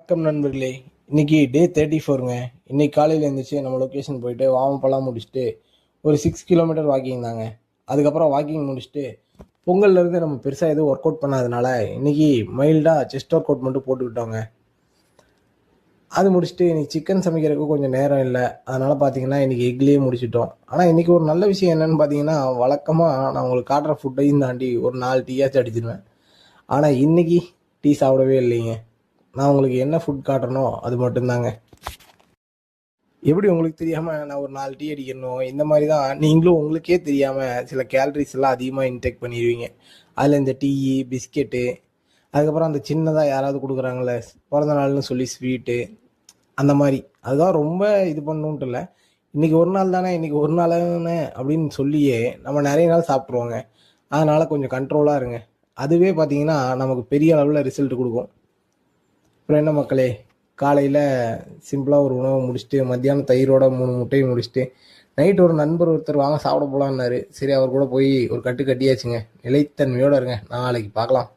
வணக்கம் நண்பர்களே. இன்னைக்கு டே 34ங்க. இன்னைக்கு காலையில் எழுந்திரிச்சு நம்ம லொக்கேஷன் போயிட்டு வாமப்பெல்லாம் முடிச்சுட்டு ஒரு 6 கிலோமீட்டர் வாக்கிங் தாங்க. அதுக்கப்புறம் வாக்கிங் முடிச்சுட்டு பொங்கல்ல இருந்து நம்ம பெருசாக எதுவும் ஒர்க் அவுட் பண்ணாதனால இன்னைக்கு மைல்டாக செஸ்ட் ஒர்க் அவுட் மட்டும் போட்டுக்கிட்டோங்க. அது முடிச்சுட்டு இன்னைக்கு சிக்கன் சமைக்கிறதுக்கு கொஞ்சம் நேரம் இல்லை, அதனால பார்த்தீங்கன்னா இன்னைக்கு எக்லேயே முடிச்சிட்டோம். ஆனால் இன்னைக்கு ஒரு நல்ல விஷயம் என்னன்னு பார்த்தீங்கன்னா, வழக்கமாக நான் உங்களுக்கு காட்டுற ஃபுட்டையும் தாண்டி ஒரு 4 டீயாச்சும் அடிச்சிருவேன். ஆனால் இன்னைக்கு டீ சாப்பிடவே இல்லைங்க. நான் உங்களுக்கு என்ன ஃபுட் காட்டுறனோ அது மட்டும்தாங்க. எப்படி உங்களுக்கு தெரியாமல் நான் ஒரு 4 டீ அடிக்கணும், இந்த மாதிரி தான் நீங்களும் உங்களுக்கே தெரியாமல் சில கேலரிஸ் எல்லாம் அதிகமாக இன்டேக் பண்ணிடுவீங்க. அதில் இந்த டீ, பிஸ்கெட்டு, அதுக்கப்புறம் அந்த சின்னதாக யாராவது கொடுக்குறாங்களே பிறந்த நாள்னு சொல்லி ஸ்வீட்டு, அந்த மாதிரி அதுதான் ரொம்ப இது பண்ணணுன்ட்டு இல்லை. இன்றைக்கி ஒரு நாள் தானே, இன்றைக்கி ஒரு நாள் தானே அப்படின்னு சொல்லியே நம்ம நிறைய நாள் சாப்பிட்ருவோங்க. அதனால் கொஞ்சம் கண்ட்ரோலாக இருங்க. அதுவே பார்த்தீங்கன்னா நமக்கு பெரிய அளவில் ரிசல்ட் கொடுக்கும். அப்புறம் என்ன மக்களே, காலையில் சிம்பிளாக ஒரு உணவை முடிச்சுட்டு மத்தியானம் தயிரோட 3 முட்டையை முடிச்சுட்டு நைட் ஒரு நண்பர் ஒருத்தர் வாங்க சாப்பிட போகலான்னாரு. சரி, அவர் கூட போய் ஒரு கட்டு கட்டியாச்சுங்க. நிலைத்தன்மையோடு இருங்க. நாளைக்கு பார்க்கலாம்.